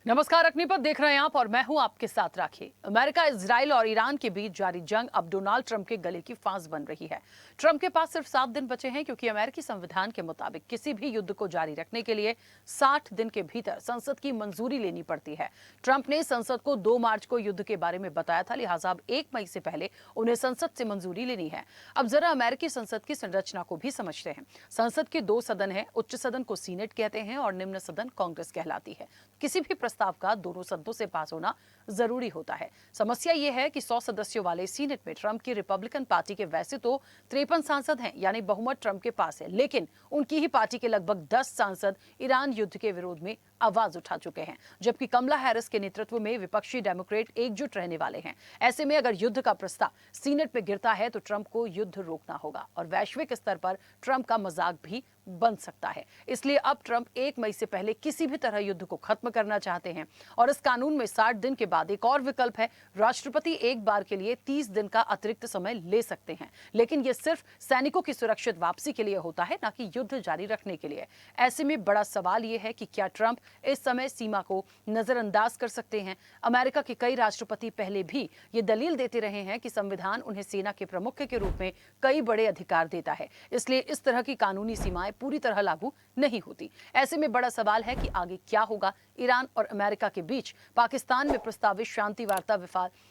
नमस्कार, अग्निपथ देख रहे हैं आप और मैं हूं आपके साथ राखी। अमेरिका, इजराइल और ईरान के बीच जारी जंग अब डोनाल्ड ट्रंप के गले की फांस बन रही है। ट्रंप के पास सिर्फ 7 दिन बचे हैं क्योंकि अमेरिकी संविधान के मुताबिक किसी भी युद्ध को जारी रखने के लिए 60 दिन के भीतर संसद की मंजूरी लेनी पड़ती है। ट्रंप ने संसद को 2 मार्च को युद्ध के बारे में बताया था, लिहाजा अब 1 मई से पहले उन्हें संसद से मंजूरी लेनी है। अब जरा अमेरिकी संसद की संरचना को भी समझते हैं। संसद के 2 सदन है, उच्च सदन को सीनेट कहते हैं और निम्न सदन कांग्रेस कहलाती है। किसी भी प्रस्ताव का दोनों सदनों से पास होना जरूरी होता है। समस्या यह है कि 100 सदस्यों वाले सीनेट में ट्रंप की रिपब्लिकन पार्टी के वैसे तो 53 सांसद हैं, यानी बहुमत ट्रंप के पास है, लेकिन उनकी ही पार्टी के लगभग 10 सांसद ईरान युद्ध के विरोध में आवाज उठा चुके हैं, जबकि कमला हैरिस के नेतृत्व में विपक्षी डेमोक्रेट एकजुट रहने वाले हैं। ऐसे में अगर युद्ध का प्रस्ताव सीनेट में गिरता है तो ट्रंप को युद्ध रोकना होगा और वैश्विक स्तर पर ट्रंप का मजाक भी बन सकता है। इसलिए अब ट्रंप 1 मई से पहले किसी भी तरह युद्ध को खत्म करना चाहते हैं और इस कानून में 60 दिन के बाद एक और विकल्प है। राष्ट्रपति एक बार के लिए 30 दिन का अतिरिक्त समय ले सकते हैं, लेकिन यह सिर्फ सैनिकों की सुरक्षित वापसी के लिए होता है, न कि युद्ध जारी रखने के लिए। ऐसे में बड़ा सवाल यह है कि क्या ट्रंप इस समय सीमा को नजरअंदाज कर सकते हैं। अमेरिका के कई राष्ट्रपति पहले भी ये दलील देते रहे हैं कि संविधान उन्हें सेना के प्रमुख के रूप में कई बड़े अधिकार देता है, इसलिए इस तरह की कानूनी सीमाएं पूरी तरह लागू नहीं होती। ऐसे में बड़ा सवाल है कि आगे क्या होगा। ईरान और अमेरिका के बीच पाकिस्तान में प्रस्तावित शांति वार्ता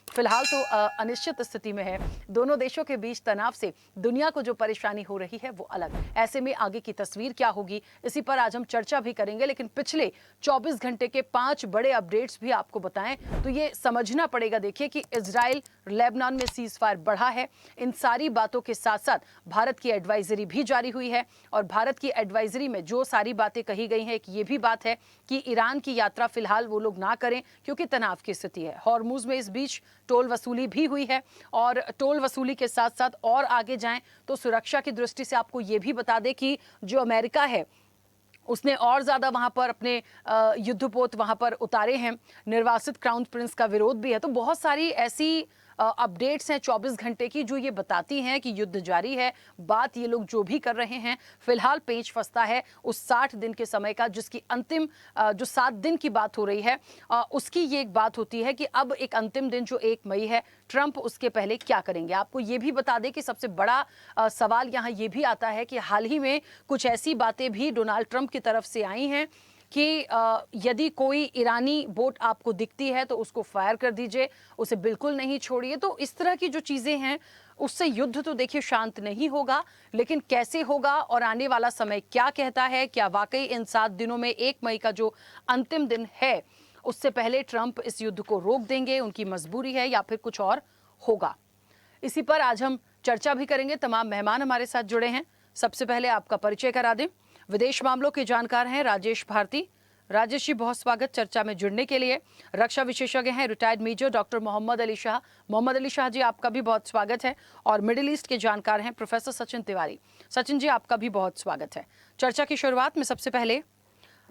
फिलहाल तो अनिश्चित स्थिति में है। दोनों देशों के बीच तनाव से दुनिया को जो परेशानी हो रही है वो अलग। ऐसे में आगे की तस्वीर क्या होगी, इसी पर आज हम चर्चा भी करेंगे, लेकिन पिछले 24 घंटे के 5 बड़े अपडेट्स भी आपको बताएं तो ये समझना पड़ेगा। देखिए कि इजराइल लेबनान में सीज फायर बढ़ा है। इन सारी बातों के साथ साथ भारत की एडवाइजरी भी जारी हुई है और भारत की एडवाइजरी में जो सारी बातें कही गई हैं, एक ये भी बात है कि ईरान की यात्रा फिलहाल वो लोग ना करें क्योंकि तनाव की स्थिति है। हॉर्मुज में इस बीच टोल वसूली भी हुई है और टोल वसूली के साथ साथ और आगे जाएं तो सुरक्षा की दृष्टि से आपको ये भी बता दें कि जो अमेरिका है उसने और ज्यादा वहां पर अपने युद्धपोत वहां पर उतारे हैं। निर्वासित क्राउन प्रिंस का विरोध भी है। तो बहुत सारी ऐसी अपडेट्स हैं 24 घंटे की जो ये बताती हैं कि युद्ध जारी है। बात ये लोग जो भी कर रहे हैं, फिलहाल पेच फंसता है उस 60 दिन के समय का, जिसकी अंतिम जो 7 दिन की बात हो रही है उसकी ये एक बात होती है कि अब एक अंतिम दिन जो 1 मई है, ट्रंप उसके पहले क्या करेंगे। आपको ये भी बता दें कि सबसे बड़ा सवाल यहाँ ये भी आता है कि हाल ही में कुछ ऐसी बातें भी डोनाल्ड ट्रंप की तरफ से आई हैं कि यदि कोई ईरानी बोट आपको दिखती है तो उसको फायर कर दीजिए, उसे बिल्कुल नहीं छोड़िए। तो इस तरह की जो चीजें हैं उससे युद्ध तो देखिए शांत नहीं होगा, लेकिन कैसे होगा और आने वाला समय क्या कहता है। क्या वाकई इन 7 दिनों में 1 मई का जो अंतिम दिन है उससे पहले ट्रंप इस युद्ध को रोक देंगे, उनकी मजबूरी है, या फिर कुछ और होगा। इसी पर आज हम चर्चा भी करेंगे। तमाम मेहमान हमारे साथ जुड़े हैं। सबसे पहले आपका परिचय करा दें। विदेश मामलों के जानकार हैं राजेश भारती। राजेश जी, बहुत स्वागत चर्चा में जुड़ने के लिए। रक्षा विशेषज्ञ हैं retired major doctor Mohammad Ali Shah. Mohammad Ali Shah ji, आपका भी बहुत स्वागत है। और मिडिल ईस्ट के जानकार हैं प्रोफेसर सचिन तिवारी। सचिन जी, आपका भी बहुत स्वागत है। चर्चा की शुरुआत में सबसे पहले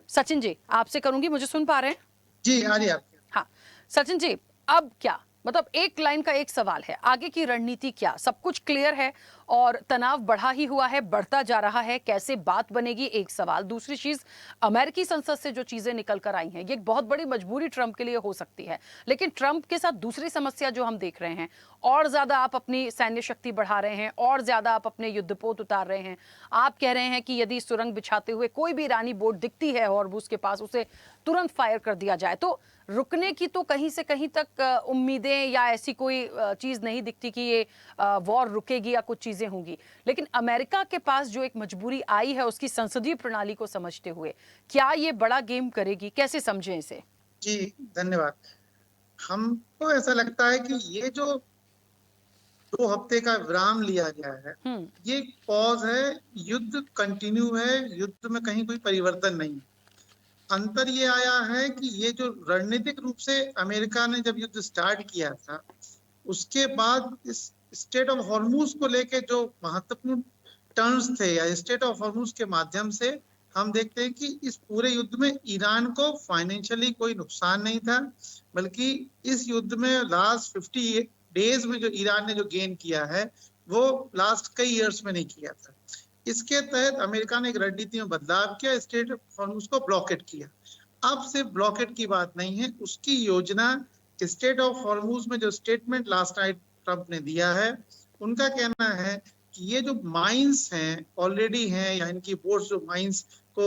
सचिन जी आपसे करूंगी। मुझे सुन पा रहे हैं? जी हाँ जी। आप हाँ सचिन जी, अब क्या मतलब एक लाइन का एक सवाल है, आगे की रणनीति क्या? सब कुछ क्लियर है और तनाव बढ़ा ही हुआ है, बढ़ता जा रहा है, कैसे बात बनेगी, एक सवाल। दूसरी चीज, अमेरिकी संसद से जो चीजें निकल कर आई हैं ये एक बहुत बड़ी मजबूरी ट्रंप के लिए हो सकती है, लेकिन ट्रंप के साथ दूसरी समस्या जो हम देख रहे हैं, और ज्यादा आप अपनी सैन्य शक्ति बढ़ा रहे हैं, और ज्यादा आप अपने युद्धपोत उतार रहे हैं। आप कह रहे हैं कि यदि सुरंग बिछाते हुए कोई भी ईरानी बोट दिखती है हॉर्मुज के पास, उसे तुरंत फायर कर दिया जाए। तो रुकने की तो कहीं से कहीं तक उम्मीदें या ऐसी कोई चीज नहीं दिखती कि ये वॉर रुकेगी या कुछ चीजें होंगी। लेकिन अमेरिका के पास जो एक मजबूरी आई है उसकी संसदीय प्रणाली को समझते हुए, क्या ये बड़ा गेम करेगी? कैसे समझें इसे? जी धन्यवाद। हमको ऐसा लगता है कि ये जो 2 हफ्ते का विराम लिया गया है, ये पॉज है। युद्ध कंटिन्यू है, युद्ध में कहीं कोई परिवर्तन नहीं। अंतर ये आया है कि ये जो रणनीतिक रूप से अमेरिका ने जब युद्ध स्टार्ट किया था, उसके बाद इस स्टेट ऑफ हॉर्मुज को लेके जो महत्वपूर्ण टर्न्स थे या स्टेट ऑफ हॉर्मुज के माध्यम से हम देखते हैं कि इस पूरे युद्ध में ईरान को फाइनेंशियली कोई नुकसान नहीं था, बल्कि इस युद्ध में लास्ट 50 डेज में जो ईरान ने जो गेन किया है वो लास्ट कई ईयर्स में नहीं किया था। इसके तहत अमेरिका ने एक रणनीति में बदलाव किया, स्टेट हॉर्मुज को ब्लॉकेट किया। अब सिर्फ ब्लॉकेट की बात नहीं है, उसकी योजना स्टेट ऑफ हॉर्मूज में जो स्टेटमेंट लास्ट नाइट ट्रंप ने दिया है, उनका कहना है कि ये जो माइंस हैं ऑलरेडी हैं या इनकी बोर्ड्स जो माइंस को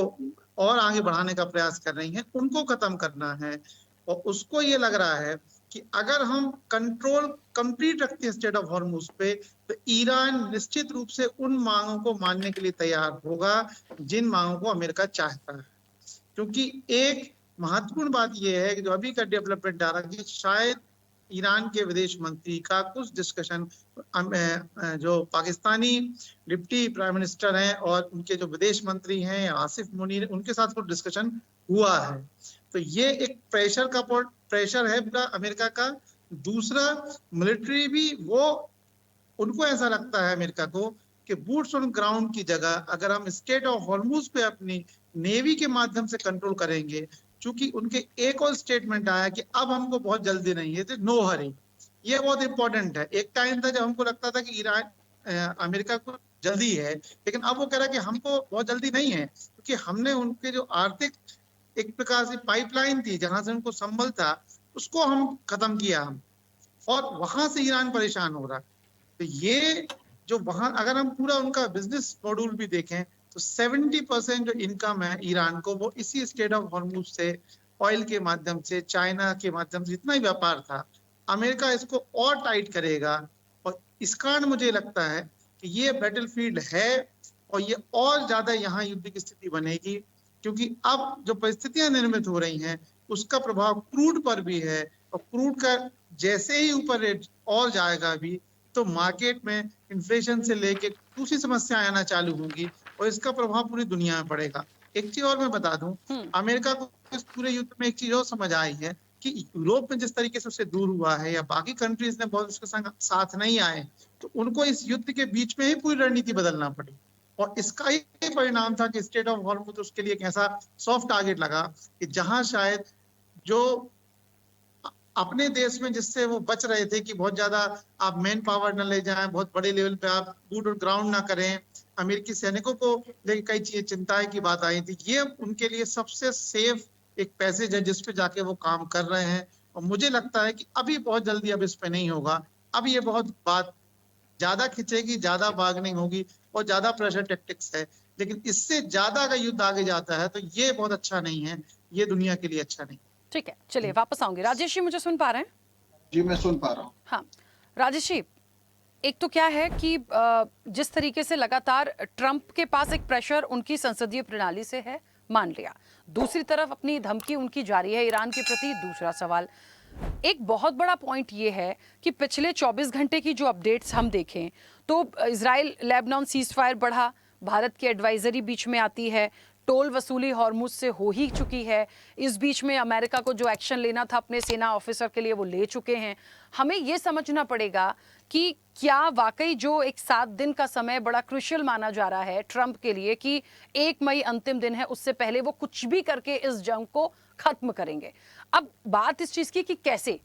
और आगे बढ़ाने का प्रयास कर रही हैं, उनको खत्म करना है। और उसको ये लग रहा है कि अगर हम कंट्रोल कंप्लीट रखते हैं स्टेट ऑफ हॉर्मूज पे, तो ईरान निश्चित रूप से उन मांगों को मानने के लिए तैयार होगा जिन मांगों को अमेरिका चाहता है। क्योंकि एक महत्वपूर्ण बात यह है कि जो अभी का डेवलपमेंट आ रहा है कि शायद ईरान के विदेश मंत्री का कुछ डिस्कशन जो पाकिस्तानी डिप्टी प्राइम मिनिस्टर हैं और उनके जो विदेश मंत्री हैं आसिफ मुनीर, उनके साथ कुछ डिस्कशन हुआ है। तो ये एक प्रेशर है पूरा अमेरिका का। दूसरा, मिलिट्री भी वो, उनको ऐसा लगता है अमेरिका को कि बूट्स ऑन ग्राउंड की जगह अगर हम स्टेट ऑफ हॉर्मूज पे अपनी नेवी के माध्यम से कंट्रोल करेंगे, चूंकि उनके एक और स्टेटमेंट आया कि अब हमको बहुत जल्दी नहीं है, नो हरी। ये बहुत इंपॉर्टेंट है। एक टाइम था जब हमको लगता था कि ईरान अमेरिका को जल्दी है, लेकिन अब वो कह रहा है कि हमको बहुत जल्दी नहीं है, क्योंकि हमने उनके जो आर्थिक एक प्रकार से पाइपलाइन थी जहां से उनको संबल था, उसको हम खत्म किया हम, और वहां से ईरान परेशान हो रहा है। तो ये जो वहां अगर हम पूरा उनका बिजनेस मॉड्यूल भी देखें तो 70% जो इनकम है ईरान को वो इसी स्टेट ऑफ हॉर्मूज से, ऑयल के माध्यम से, चाइना के माध्यम से जितना ही व्यापार था, अमेरिका इसको और टाइट करेगा। और इस कारण मुझे लगता है कि ये बैटलफील्ड है और ये और ज्यादा यहाँ युद्ध की स्थिति बनेगी, क्योंकि अब जो परिस्थितियां निर्मित हो रही हैं उसका प्रभाव क्रूड पर भी है। और क्रूड का जैसे ही ऊपर रेट और जाएगा भी, तो मार्केट में इन्फ्लेशन से लेके दूसरी समस्याएं आना चालू होंगी और इसका प्रभाव पूरी दुनिया में पड़ेगा। एक चीज और मैं बता दूं, अमेरिका को इस पूरे युद्ध में एक चीज और समझ आई है कि यूरोप में जिस तरीके से उससे दूर हुआ है या बाकी कंट्रीज ने बहुत उसके संग साथ नहीं आए, तो उनको इस युद्ध के बीच में ही पूरी रणनीति बदलना पड़ी। और इसका ही परिणाम था कि स्टेट ऑफ हॉर्मूज उसके लिए एक ऐसा सॉफ्ट टारगेट लगा कि जहां शायद जो अपने देश में जिससे वो बच रहे थे कि बहुत ज्यादा आप मैन पावर न ले जाएं, बहुत बड़े लेवल पे आप बूट और ग्राउंड ना करें, अमेरिकी सैनिकों को लेकर कई चीजें चिंताएं की बात आई थी, ये उनके लिए सबसे सेफ एक पैसेज है जिस पे जाके वो काम कर रहे हैं। और मुझे लगता है कि अभी बहुत जल्दी अब इस पे नहीं होगा, अब ये बहुत बात ज्यादा खिंचेगी, ज्यादा बार्गेनिंग होगी और ज्यादा प्रेशर टैक्टिक्स है, लेकिन इससे ज्यादा अगर युद्ध आगे जाता है तो ये बहुत अच्छा नहीं है, ये दुनिया के लिए अच्छा नहीं। ठीक है, चलिए वापस आऊंगी। राजेश जी मुझे सुन पा रहे हैं? जी मैं सुन पा रहा हूँ। हाँ राजेश जी, एक तो क्या है कि जिस तरीके से लगातार ट्रंप के पास एक प्रेशर उनकी संसदीय प्रणाली से है, मान लिया, दूसरी तरफ अपनी धमकी उनकी जारी है ईरान के प्रति। दूसरा सवाल, एक बहुत बड़ा पॉइंट ये है कि पिछले 24 घंटे की जो अपडेट्स हम देखें तो इजराइल लेबनान सीज फायर बढ़ा, भारत की एडवाइजरी बीच में आती है, टोल वसूली हॉर्मुज से हो ही चुकी है, इस बीच में अमेरिका को जो एक्शन लेना था अपने सेना ऑफिसर के लिए वो ले चुके हैं। हमें ये समझना पड़ेगा कि क्या वाकई जो एक 7 दिन का समय बड़ा क्रुशियल माना जा रहा है ट्रंप के लिए कि 1 मई अंतिम दिन है, उससे पहले वो कुछ भी करके इस जंग को खत्म करेंगे। अब बात इस चीज की कि कैसे,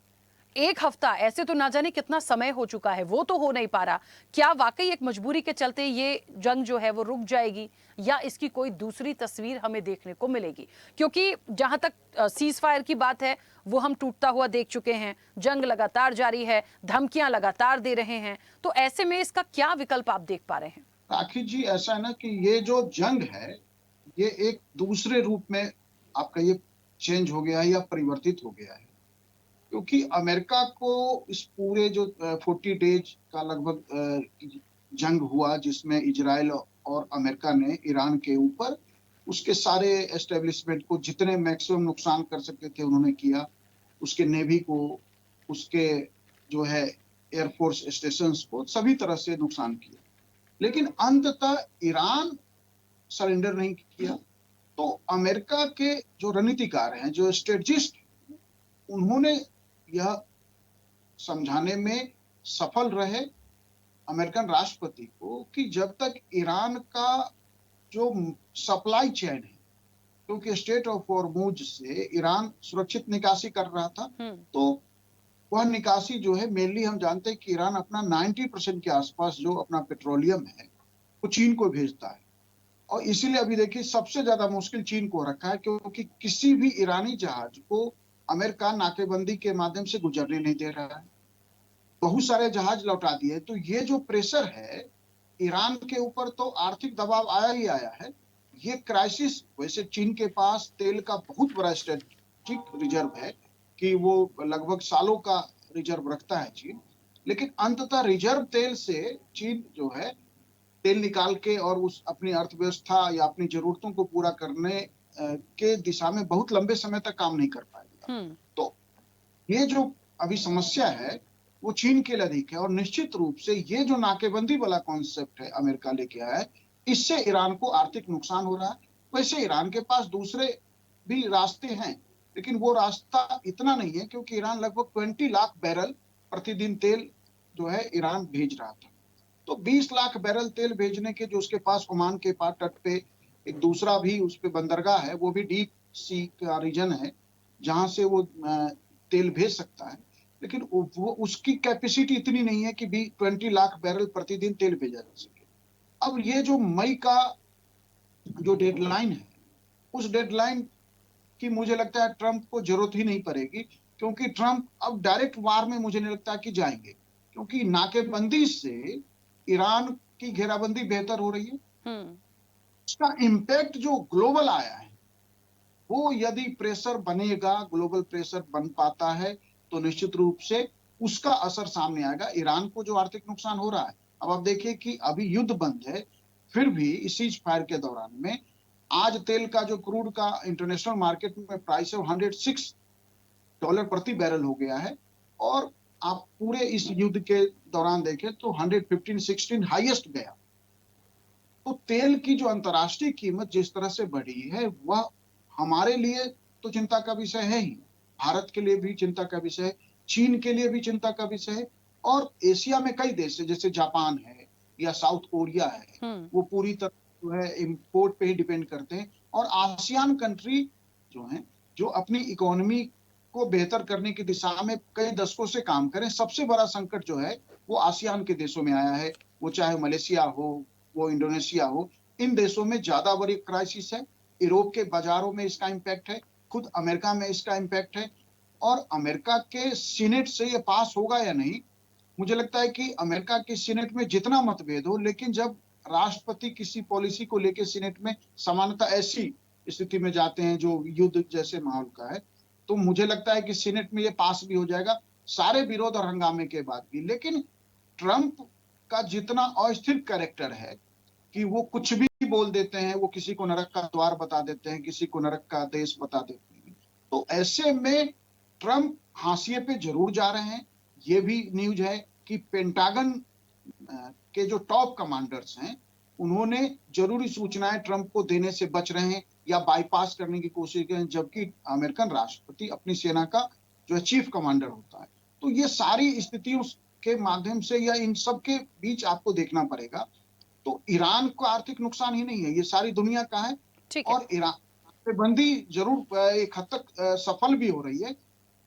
एक हफ्ता, ऐसे तो ना जाने कितना समय हो चुका है, वो तो हो नहीं पा रहा। क्या वाकई एक मजबूरी के चलते ये जंग जो है वो रुक जाएगी या इसकी कोई दूसरी तस्वीर हमें देखने को मिलेगी? क्योंकि जहां तक सीज फायर की बात है वो हम टूटता हुआ देख चुके हैं, जंग लगातार जारी है, धमकियां लगातार दे रहे हैं, तो ऐसे में इसका क्या विकल्प आप देख पा रहे हैं? राखी जी, ऐसा है ना कि ये जो जंग है ये एक दूसरे रूप में आपका ये चेंज हो गया है या परिवर्तित हो गया है, क्योंकि अमेरिका को इस पूरे जो 40 डेज का लगभग जंग हुआ जिसमें इजराइल और अमेरिका ने ईरान के ऊपर उसके सारे एस्टेब्लिशमेंट को जितने मैक्सिमम नुकसान कर सकते थे उन्होंने किया, उसके नेवी को, उसके जो है एयरफोर्स स्टेशंस को, सभी तरह से नुकसान किया, लेकिन अंततः ईरान सरेंडर नहीं किया। तो अमेरिका के जो रणनीतिकार हैं, जो स्ट्रेटजिस्ट, उन्होंने यह समझाने में सफल रहे अमेरिकन राष्ट्रपति को कि जब तक ईरान का जो सप्लाई चेन है, क्योंकि स्टेट ऑफ हॉर्मुज से ईरान सुरक्षित निकासी कर रहा था, तो वह निकासी जो है मेनली हम जानते हैं कि ईरान अपना 90% के आसपास जो अपना पेट्रोलियम है वो चीन को भेजता है, और इसीलिए अभी देखिए सबसे ज्यादा मुश्किल चीन को रखा है, क्योंकि किसी भी ईरानी जहाज को अमेरिका नाकेबंदी के माध्यम से गुजरने नहीं दे रहा है। बहुत सारे जहाज लौटा दिए। तो ये जो प्रेशर है ईरान के ऊपर, तो आर्थिक दबाव आया ही आया है। ये क्राइसिस, वैसे चीन के पास तेल का बहुत बड़ा स्ट्रेटेजिक रिजर्व है कि वो लगभग सालों का रिजर्व रखता है चीन, लेकिन अंततः रिजर्व तेल से चीन जो है तेल निकाल के और उस अपनी अर्थव्यवस्था या अपनी जरूरतों को पूरा करने के दिशा में बहुत लंबे समय तक काम नहीं कर पाएगा। तो ये जो अभी समस्या है वो चीन के लिए अधिक है, और निश्चित रूप से ये जो नाकेबंदी वाला कॉन्सेप्ट है अमेरिका लेके आया है, इससे ईरान को आर्थिक नुकसान हो रहा है। वैसे ईरान के पास दूसरे भी रास्ते हैं, लेकिन वो रास्ता इतना नहीं है, क्योंकि ईरान लगभग 20 लाख बैरल प्रतिदिन तेल जो है ईरान भेज रहा था। तो 20 लाख बैरल तेल भेजने के जो उसके पास ओमान के पास तट पे एक दूसरा भी उस पे बंदरगाह है, वो भी डीप सी का रीजन है जहां से वो तेल भेज सकता है, लेकिन वो उसकी कैपेसिटी इतनी नहीं है कि भी 20 लाख बैरल प्रतिदिन तेल भेजा जा सके। अब ये जो मई का जो डेडलाइन है, उस डेडलाइन की मुझे लगता है ट्रंप को जरूरत ही नहीं पड़ेगी, क्योंकि ट्रंप अब डायरेक्ट वार में मुझे नहीं लगता कि जाएंगे, क्योंकि नाकेबंदी से ईरान की घेराबंदी बेहतर हो रही है। उसका इम्पैक्ट जो ग्लोबल आया है, वो यदि प्रेशर बनेगा, ग्लोबल प्रेशर बन पाता है, तो निश्चित रूप से उसका असर सामने आएगा। ईरान को जो आर्थिक नुकसान हो रहा है, अब आप देखिए कि अभी युद्ध बंद है, फिर भी इस सीज फायर के दौरान में आज तेल का जो क्रूड का इंटरनेशनल मार्केट में प्राइस है $106 प्रति बैरल हो गया है, और आप पूरे इस युद्ध के दौरान देखें तो 115-16 हाईएस्ट गया। तो तेल की जो अंतर्राष्ट्रीय कीमत जिस तरह से बढ़ी है, वह हमारे लिए तो चिंता का विषय है ही, भारत के लिए भी चिंता का विषय है, चीन के लिए भी चिंता का विषय है, और एशिया में कई देश है जैसे जापान है या साउथ कोरिया है, वो पूरी तरह जो है इंपोर्ट पे ही डिपेंड करते हैं। और आसियान कंट्री जो है, जो अपनी इकोनॉमी को बेहतर करने की दिशा में कई दशकों से काम करें, सबसे बड़ा संकट जो है वो आसियान के देशों में आया है। वो चाहे मलेशिया हो, वो इंडोनेशिया हो, इन देशों में ज्यादा बड़ी क्राइसिस है। यूरोप के बाजारों में इसका इम्पैक्ट है, खुद अमेरिका में इसका इम्पैक्ट है, और अमेरिका के सीनेट से ये पास होगा या नहीं, मुझे लगता है कि अमेरिका के सीनेट में जितना मतभेद हो, लेकिन जब राष्ट्रपति किसी पॉलिसी को लेकर सीनेट में सामान्यतः ऐसी स्थिति में जाते हैं जो युद्ध जैसे माहौल का है, तो मुझे लगता है कि सीनेट में ये पास भी हो जाएगा, सारे विरोध और हंगामे के बाद भी। लेकिन ट्रंप का जितना अस्थिर कैरेक्टर है कि वो कुछ भी बोल देते हैं, वो किसी को नरक का द्वार बता देते हैं, किसी को नरक का देश बता देते हैं, तो ऐसे में ट्रंप हाशिए पे जरूर जा रहे हैं। ये भी न्यूज है कि पेंटागन के जो टॉप कमांडर्स हैं, उन्होंने जरूरी सूचनाएं ट्रंप को देने से बच रहे हैं या बाईपास करने की कोशिश कर रहे हैं, जबकि अमेरिकन राष्ट्रपति अपनी सेना का जो है चीफ कमांडर होता है। तो ये सारी स्थितियों के माध्यम से या इन सब के बीच आपको देखना पड़ेगा। तो ईरान को आर्थिक नुकसान ही नहीं है, ये सारी दुनिया का है। और ईरान पे बंदी जरूर एक हद तक सफल भी हो रही है,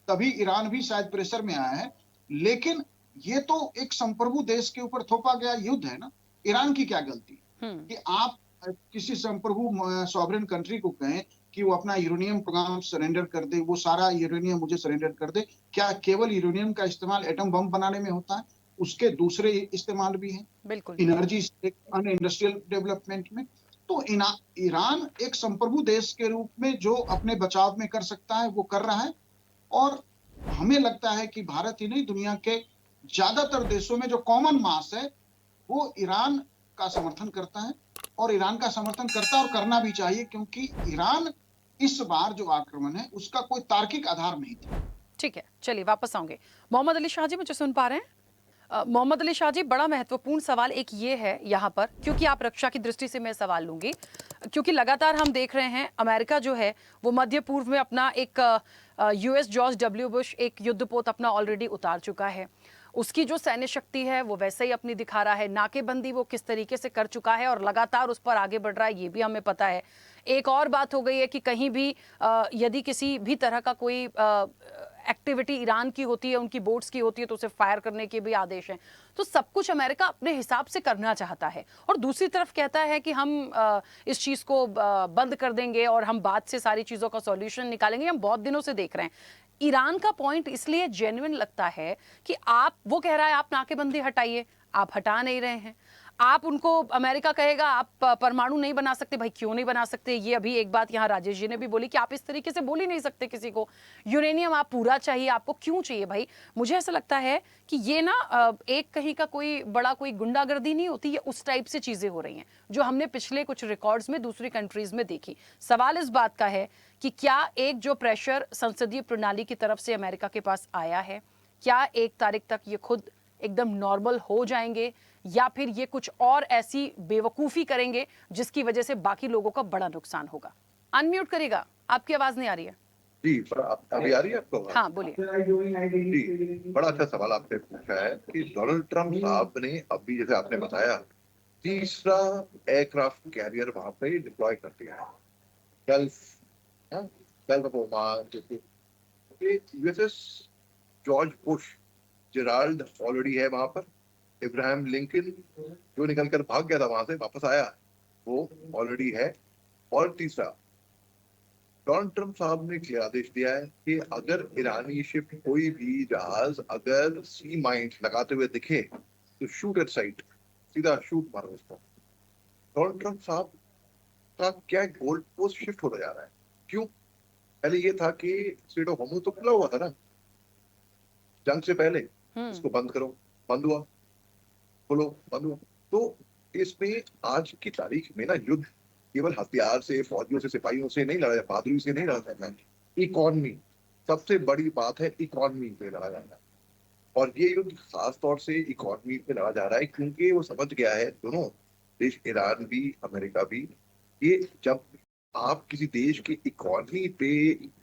तभी ईरान भी शायद प्रेशर में आया है, लेकिन ये तो एक संप्रभु देश के ऊपर थोपा गया युद्ध है ना। ईरान की क्या गलती कि आप किसी संप्रभु सॉवरेन कंट्री को कहें कि वो अपना यूरेनियम प्रोग्राम सरेंडर कर दे, वो सारा यूरेनियम मुझे सरेंडर कर दे। क्या केवल यूरेनियम का इस्तेमाल एटम बम बनाने में होता है? उसके दूसरे इस्तेमाल भी हैं, बिल्कुल, एनर्जी अन्य इंडस्ट्रियल डेवलपमेंट में। तो ईरान एक संप्रभु देश के रूप में जो अपने बचाव में कर सकता है वो कर रहा है, और हमें लगता है कि भारत ही नहीं, दुनिया के ज्यादातर देशों में जो कॉमन मास है वो ईरान का समर्थन करता है, और ईरान का समर्थन करता और करना भी चाहिए, क्योंकि ईरान इस बार जो आक्रमण है उसका कोई तार्किक आधार नहीं था। ठीक है, चलिए वापस आऊंगे। मोहम्मद अली शाह जी, मुझे सुन पा रहे हैं? मोहम्मद अली शाह जी, बड़ा महत्वपूर्ण सवाल एक ये है यहाँ पर, क्योंकि आप रक्षा की दृष्टि से मैं सवाल लूंगी, क्योंकि लगातार हम देख रहे हैं अमेरिका जो है वो मध्य पूर्व में अपना एक यूएस जॉर्ज डब्ल्यू बुश एक युद्धपोत अपना ऑलरेडी उतार चुका है। उसकी जो सैन्य शक्ति है वो वैसे ही अपनी दिखा रहा है, नाकेबंदी वो किस तरीके से कर चुका है और लगातार उस पर आगे बढ़ रहा है, ये भी हमें पता है। एक और बात हो गई है कि कहीं भी यदि किसी भी तरह का कोई एक्टिविटी ईरान की होती है, उनकी बोट्स की होती है, तो उसे फायर करने के भी आदेश हैं। तो सब कुछ अमेरिका अपने हिसाब से करना चाहता है और दूसरी तरफ कहता है कि हम इस चीज़ को बंद कर देंगे और हम बाद से सारी चीज़ों का सॉल्यूशन निकालेंगे। हम बहुत दिनों से देख रहे हैं। ईरान का पॉइंट इसलिए जेन्युइन लगता है कि आप, वो कह रहा है आप नाकेबंदी हटाइए, आप हटा नहीं रहे हैं। आप उनको, अमेरिका कहेगा आप परमाणु नहीं बना सकते। भाई क्यों नहीं बना सकते? ये अभी एक बात यहाँ राजेश जी ने भी बोली कि आप इस तरीके से बोल ही नहीं सकते किसी को। यूरेनियम आप पूरा चाहिए, आपको क्यों चाहिए भाई? मुझे ऐसा लगता है कि ये ना एक कहीं का कोई बड़ा कोई गुंडागर्दी नहीं होती, ये उस टाइप से चीजें हो रही हैं जो हमने पिछले कुछ रिकॉर्ड्स में दूसरी कंट्रीज में देखी। सवाल इस बात का है कि क्या एक जो प्रेशर संसदीय प्रणाली की तरफ से अमेरिका के पास आया है, क्या 1 तारीख तक ये खुद एकदम नॉर्मल हो जाएंगे या फिर ये कुछ और ऐसी बेवकूफी करेंगे जिसकी वजह से बाकी लोगों का बड़ा नुकसान होगा? अनम्यूट करेगा, आपकी आवाज नहीं आ रही है। जी, अभी आ रही है आपको? हाँ बोलिए। जी, बड़ा अच्छा सवाल आपने पूछा है कि डोनाल्ड ट्रंप साहब ने अभी, जैसे आपने बताया, तीसरा एयरक्राफ्ट कैरियर वहां पे डिप्लॉय कर दिया है। Gulf of Oman, USS George Bush Gerald already है वहां पर। इब्राहिम लिंकन जो निकलकर भाग गया था वहां से, वापस आया, वो ऑलरेडी है। और तीसरा, डोनाल्ड ट्रंप साहब ने क्लियर आदेश दिया है कि अगर ईरानी शिप, कोई भी जहाज अगर सी माइंस लगाते हुए दिखे तो शूट एट साइट, सीधा शूट मारो उसको। डोनाल्ड ट्रंप साहब का क्या गोल पोस्ट शिफ्ट होता जा रहा है? क्यों? पहले ये था कि स्ट्रेट ऑफ हॉर्मुज तो खुला हुआ था ना जंग से पहले, इसको बंद करो, बंद हुआ, खोलो, बंद हुआ। तो इसमें आज की तारीख में ना युद्ध केवल हथियार से, फौजियों से, सिपाहियों से नहीं लड़ा जाता, बहादुरी से नहीं लड़ा जाता है। इकोनॉमी सबसे बड़ी बात है, इकोनॉमी पे लड़ा जाता है। और ये युद्ध खास तौर से इकोनॉमी पे लड़ा जा रहा है क्योंकि वो समझ गया है, दोनों देश, ईरान भी, अमेरिका भी, ये जब आप किसी देश की इकोनॉमी पे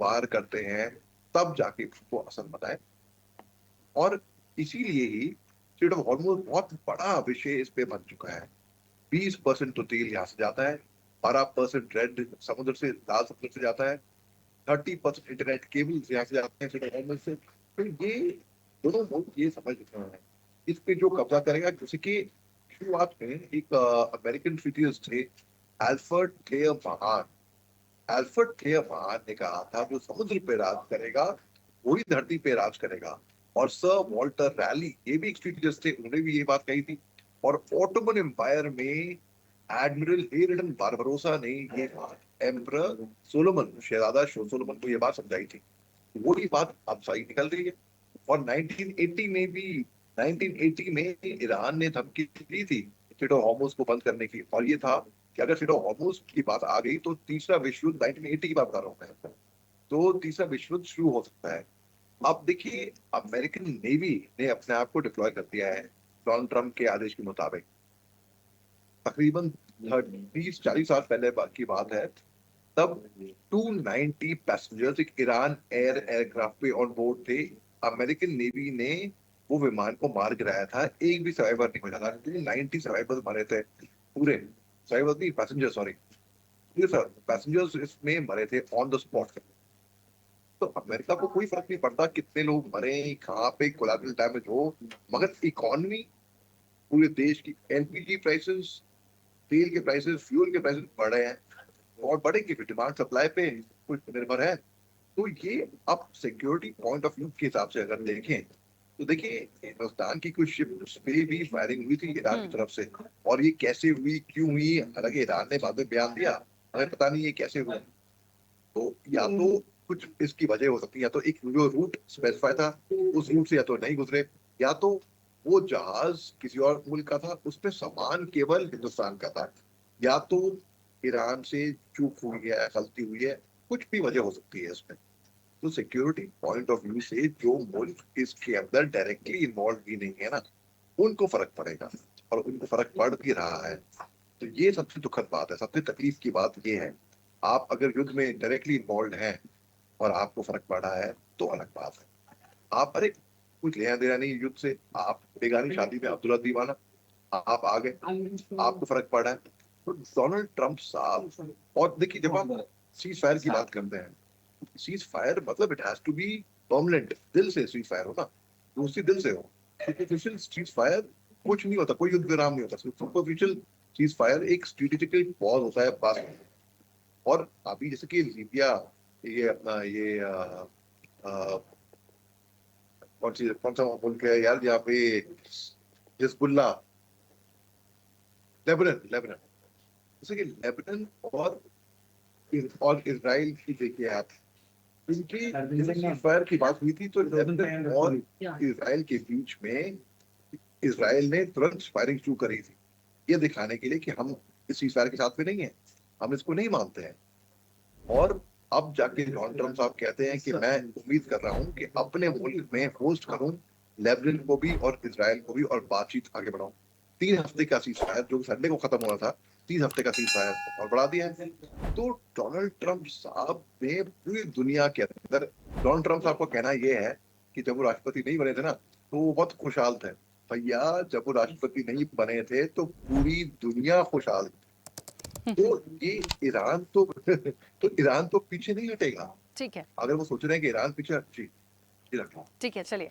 वार करते हैं तब जाके उसको असर पता है। और इसीलिए ही स्ट्रेट ऑफ हॉर्मुज बहुत बड़ा विषय इस पे बन चुका है। 20% तो तेल यहाँ से जाता है, 12% रेड समुद्र से, लाल समुद्र से जाता है, 30% इंटरनेट केबल यहाँ से जाते हैं स्ट्रेट ऑफ हॉर्मुज से। तो ये दोनों मुल्क ये समझ रहे हैं इस पे जो कब्जा करेगा। जैसे कि शुरुआत में एक अमेरिकन फिजिसिस्ट थे, अल्फ्रेड क्लेयर महान। अल्फ्रेड क्लेयर महान ने कहा था जो समुद्र पे राज करेगा वही धरती पे राज करेगा। और सर वॉल्टर रैली, ये भी एक फिजिसिस्ट थे, उन्होंने भी ये बात कही थी। और ऑटोमन एम्पायर में एडमिरल हेरिडन बारबरोसा ने ये बात एम्परर सोलोमन, शहजादा सोलोमन को ये बात समझाई थी। वही बात अब सही निकल रही है। और 1980 में भी, 1980 में ईरान ने धमकी दी थी स्ट्रेट ऑफ हॉर्मुज को बंद करने की, और ये था कि अगर स्ट्रेट ऑफ हॉर्मुज की बात आ गई तो तीसरा विश्व युद्ध, 1980 की बात बता रहा हूँ मैं, तो तीसरा विश्व युद्ध शुरू हो सकता है। अब देखिए, अमेरिकन नेवी ने अपने आप को डिप्लॉय कर दिया है डोनाल्ड ट्रंप के आदेश के मुताबिक। तकरीबन 30-40 साल पहले की बात है, तब 290 पैसेंजर्स एक ईरान एयरक्राफ्ट पे ऑन बोर्ड थे। अमेरिकन नेवी ने वो विमान को मार गिराया था, एक भी सर्वाइवर नहीं बचा था। 290 सर्वाइवर्स मरे थे, पूरे सर्वाइवर्स नहीं, पैसेंजर, सॉरी, पैसेंजर्स इसमें मरे थे ऑन द स्पॉट। तो अमेरिका को कोई फर्क नहीं पड़ता कितने लोग मरे, कहाँ पे कोलैटरल डैमेज हो, मगर इकोनॉमी, पूरे देश की एलपीजी प्राइसेस, तेल के प्राइसेस, फ्यूल के प्राइसेस बढ़ रहे हैं और बढ़ेंगे भी, डिमांड सप्लाई पे कुछ निर्भर है। तो ये अब सिक्योरिटी पॉइंट ऑफ व्यू के हिसाब से अगर देखें तो देखिए, हिंदुस्तान की कुछ शिप्स पे भी फायरिंग हुई थी ईरान की तरफ से, और ये कैसे हुई, क्यों हुई, हालांकि ईरान ने बाद में बयान दिया, हमें पता नहीं ये कैसे हुआ। तो या तो कुछ इसकी वजह हो सकती है, या तो एक जो रूट स्पेसिफाई था उस रूट से या तो नहीं गुजरे, या तो वो जहाज किसी और मुल्क का था, उसमें सामान केवल हिंदुस्तान का था, या तो ईरान से चूक हुई है, गलती हुई है, कुछ भी वजह हो सकती है इसमें। तो सिक्योरिटी पॉइंट ऑफ व्यू से जो मुल्क इसके अंदर डायरेक्टली इन्वॉल्व भी नहीं है ना, उनको फर्क पड़ेगा, और उनको फर्क पड़ भी रहा है। तो ये सबसे दुखद बात है, सबसे तकलीफ की बात ये है। आप अगर युद्ध में डायरेक्टली इन्वॉल्व हैं और आपको फर्क पड़ रहा है तो अलग बात है। आप, अरे कुछ लेना देना नहीं युद्ध से, आप बेगानी शादी में अब्दुल्ला दीवाना, आप आ गए, आपको फर्क पड़ रहा है। तो डोनाल्ड ट्रंप साहब, और देखिए, जब आप सीज फायर की बात करते हैं, सीज फायर मतलब it has to be permanent दिल से सीज फायर हो ना, दूसरी दिल से हो। सुपरफिशियल सीज फायर कुछ नहीं होता, कोई युद्ध विराम नहीं होता। सुपरफिशियल सीज फायर एक स्ट्रेटेजिकल पॉज होता है पास में। और अभी जैसे कि लीबिया, ये अपना ये कौन सा मुल्क है यार यहाँ पे, हिजबुल्ला, लेबनान, जैसे कि लेबनान और इजराइल की देखिए आप, इनकी फायर की बात हुई थी तो लेबनान और इजराइल के बीच में इजराइल ने तुरंत फायरिंग शुरू करी थी, ये दिखाने के लिए कि हम इस सीज फायर के साथ में नहीं है, हम इसको नहीं मानते हैं। और अब जाके डोनाल्ड ट्रम्प साहब कहते हैं कि मैं उम्मीद कर रहा हूं कि अपने मुल्क में होस्ट करूं लेबनान को भी और इजराइल को भी, और बातचीत आगे बढ़ाऊं। 3 हफ्ते का सीज फायर जो संडे को खत्म हुआ था, 3 हफ्ते का सीज फायर और बढ़ा दिया है। तो डोनाल्ड ट्रम्प साहब ने पूरी दुनिया के अंदर, डोनाल्ड ट्रम्प साहब का कहना ये है कि जब वो राष्ट्रपति नहीं बने थे ना तो वो बहुत खुशहाल थे। भैया जब वो राष्ट्रपति नहीं बने थे तो पूरी दुनिया खुशहाल थी। तो ये ईरान तो तो ईरान तो पीछे नहीं हटेगा। ठीक है, अगर वो सोच रहे हैं कि ईरान पीछे, जी ठीक है। चलिए,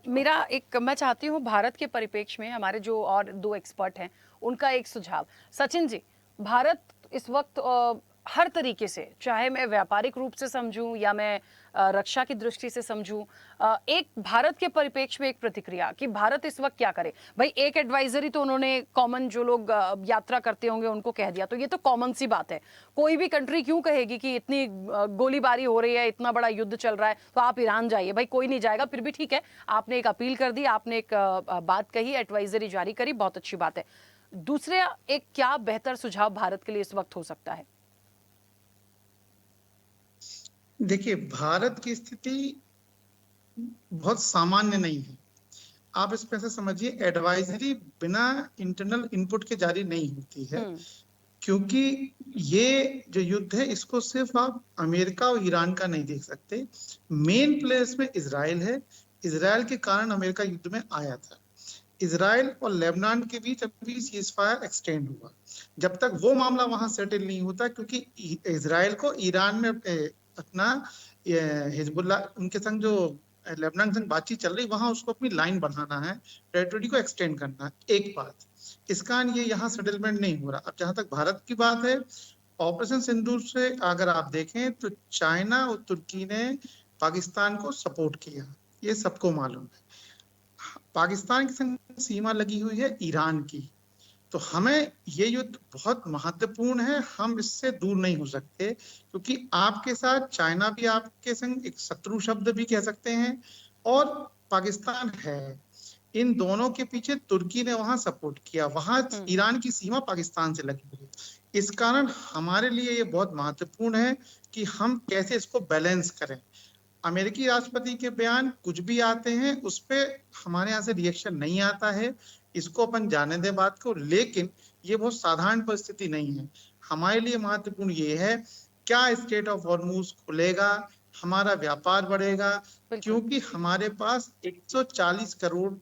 मेरा एक, मैं चाहती हूँ भारत के परिप्रेक्ष्य में हमारे जो और 2 एक्सपर्ट हैं उनका एक सुझाव। सचिन जी, भारत इस वक्त हर तरीके से, चाहे मैं व्यापारिक रूप से समझूं या मैं रक्षा की दृष्टि से समझूं, एक भारत के परिप्रेक्ष्य में एक प्रतिक्रिया कि भारत इस वक्त क्या करे। भाई एक एडवाइजरी तो उन्होंने कॉमन जो लोग यात्रा करते होंगे उनको कह दिया, तो ये तो कॉमन सी बात है। कोई भी कंट्री क्यों कहेगी कि इतनी गोलीबारी हो रही है, इतना बड़ा युद्ध चल रहा है तो आप ईरान जाइए, भाई कोई नहीं जाएगा। फिर भी ठीक है, आपने एक अपील कर दी, आपने एक बात कही, एडवाइजरी जारी करी, बहुत अच्छी बात है। दूसरे एक क्या बेहतर सुझाव भारत के लिए इस वक्त हो सकता है? देखिए, भारत की स्थिति बहुत सामान्य नहीं है। आप इसमें से समझिए, एडवाइजरी बिना इंटरनल इनपुट के जारी नहीं होती है, क्योंकि ये जो युद्ध है इसको सिर्फ आप अमेरिका और ईरान का नहीं देख सकते। मेन प्लेयर्स में इजराइल है। इजराइल के कारण अमेरिका युद्ध में आया था। इजराइल और लेबनान के बीच अभी सीज फायर एक्सटेंड हुआ, जब तक वो मामला वहां सेटल नहीं होता, क्योंकि इजराइल को ईरान में अपना हिजबुल्ला उनके संग जो लेबनान संग बातचीत चल रही, वहां उसको अपनी लाइन बढ़ाना है, टेरिटरी को एक्सटेंड करना है। एक बात, इस कारण ये यहाँ सेटलमेंट नहीं हो रहा। अब जहां तक भारत की बात है, ऑपरेशन सिंदूर से अगर आप देखें तो चाइना और तुर्की ने पाकिस्तान को सपोर्ट किया, ये सबको मालूम है। पाकिस्तान के संग सीमा लगी हुई है ईरान की, तो हमें ये युद्ध बहुत महत्वपूर्ण है, हम इससे दूर नहीं हो सकते, क्योंकि आपके साथ चाइना भी आपके संग एक शत्रु शब्द भी कह सकते हैं, और पाकिस्तान है। इन दोनों के पीछे तुर्की ने वहां सपोर्ट किया, वहां ईरान की सीमा पाकिस्तान से लगी हुई है। इस कारण हमारे लिए ये बहुत महत्वपूर्ण है कि हम कैसे इसको बैलेंस करें। अमेरिकी राष्ट्रपति के बयान कुछ भी आते हैं, उस पर हमारे यहाँ से रिएक्शन नहीं आता है, इसको अपन जाने दें बात को, लेकिन ये बहुत साधारण परिस्थिति नहीं है। हमारे लिए महत्वपूर्ण ये है, क्या स्टेट ऑफ हॉर्मूज खुलेगा, हमारा व्यापार बढ़ेगा, क्योंकि हमारे पास 140 करोड़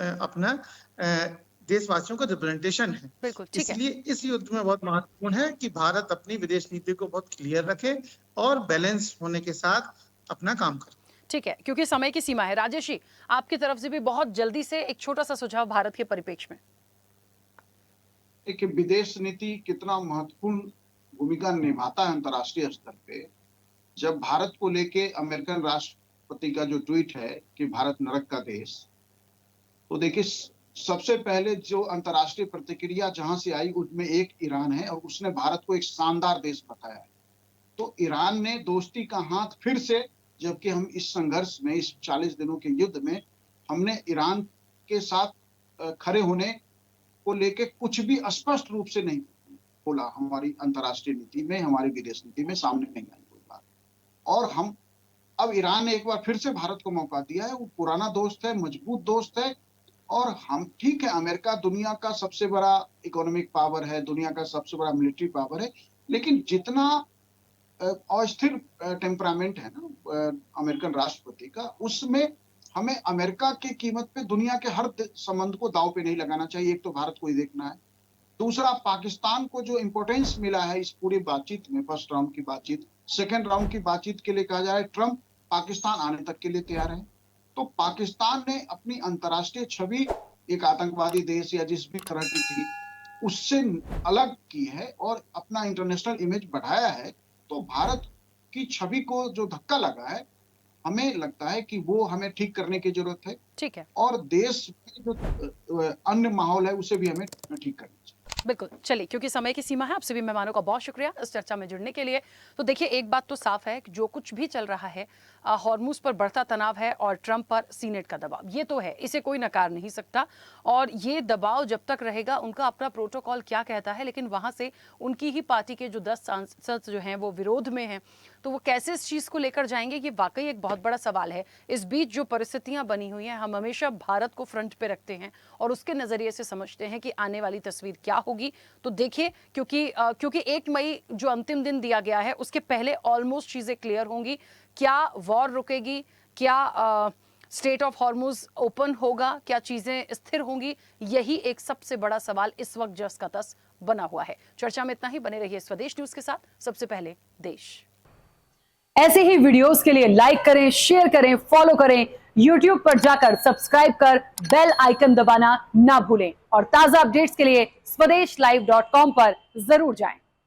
अपना देशवासियों का रिप्रेजेंटेशन है। इसलिए इस युद्ध में बहुत महत्वपूर्ण है कि भारत अपनी विदेश नीति को बहुत क्लियर रखे और बैलेंस होने के साथ अपना काम करे। ठीक है, क्योंकि समय की सीमा है। राजेश जी, आपकी तरफ से भी बहुत जल्दी से एक छोटा सा सुझाव भारत के परिप्रेक्ष्य में। देखिए, विदेश नीति कितना महत्वपूर्ण भूमिका निभाता है अंतर्राष्ट्रीय स्तर पे। जब भारत को लेके अमेरिकन राष्ट्रपति का जो ट्वीट है कि भारत नरक का देश, तो देखिए सबसे पहले जो अंतर्राष्ट्रीय प्रतिक्रिया जहां से आई उसमें एक ईरान है, और उसने भारत को एक शानदार देश बताया है। तो ईरान ने दोस्ती का हाथ फिर से, जबकि हम इस संघर्ष में, इस 40 दिनों के युद्ध में हमने ईरान के साथ खड़े होने को लेके कुछ भी स्पष्ट रूप से नहीं बोला, हमारी अंतर्राष्ट्रीय नीति में, हमारी विदेश नीति में सामने नहीं आई कोई बात। और हम अब ईरान ने एक बार फिर से भारत को मौका दिया है, वो पुराना दोस्त है, मजबूत दोस्त है। और हम, ठीक है, अमेरिका दुनिया का सबसे बड़ा इकोनॉमिक पावर है, दुनिया का सबसे बड़ा मिलिट्री पावर है, लेकिन जितना अस्थिर टेम्परामेंट है ना अमेरिकन राष्ट्रपति का, उसमें हमें अमेरिका की कीमत पे दुनिया के हर संबंध को दांव पे नहीं लगाना चाहिए। एक तो भारत को ही देखना है, दूसरा पाकिस्तान को जो इंपोर्टेंस मिला है इस पूरी बातचीत में, फर्स्ट राउंड की बातचीत, सेकेंड राउंड की बातचीत के लिए कहा जा रहा है ट्रंप पाकिस्तान आने तक के लिए तैयार है। तो पाकिस्तान ने अपनी अंतर्राष्ट्रीय छवि एक आतंकवादी देश या जिस भी तरह की थी उससे अलग की है और अपना इंटरनेशनल इमेज बढ़ाया है। तो भारत की छवि को जो धक्का लगा है, हमें लगता है कि वो हमें ठीक करने की जरूरत है। ठीक है, और देश में जो अन्य माहौल है उसे भी हमें ठीक करना चाहिए। बिल्कुल। चलिए, क्योंकि समय की सीमा है, आप सभी मेहमानों का बहुत शुक्रिया इस चर्चा में जुड़ने के लिए। तो देखिए, एक बात तो साफ है कि जो कुछ भी चल रहा है, हॉर्मुज पर बढ़ता तनाव है और ट्रंप पर सीनेट का दबाव, ये तो है, इसे कोई नकार नहीं सकता। और ये दबाव जब तक रहेगा, उनका अपना प्रोटोकॉल क्या कहता है, लेकिन वहां से उनकी ही पार्टी के जो 10 सांसद जो हैं वो विरोध में हैं, तो वो कैसे इस चीज को लेकर जाएंगे, ये वाकई एक बहुत बड़ा सवाल है। इस बीच जो परिस्थितियां बनी हुई हैं, हम हमेशा भारत को फ्रंट पे रखते हैं और उसके नजरिए से समझते हैं कि आने वाली तस्वीर क्या होगी। तो देखिए, क्योंकि 1 मई जो अंतिम दिन दिया गया है, उसके पहले ऑलमोस्ट चीजें क्लियर होंगी। क्या वॉर रुकेगी, क्या स्टेट ऑफ हॉर्मुज ओपन होगा, क्या चीजें स्थिर होंगी, यही एक सबसे बड़ा सवाल इस वक्त जस का तस बना हुआ है। चर्चा में इतना ही। बने रहिए स्वदेश न्यूज के साथ। सबसे पहले देश। ऐसे ही वीडियोस के लिए लाइक करें, शेयर करें, फॉलो करें। YouTube पर जाकर सब्सक्राइब कर बेल आइकन दबाना ना भूलें और ताजा अपडेट्स के लिए स्वदेशलाइव.com पर जरूर जाएं।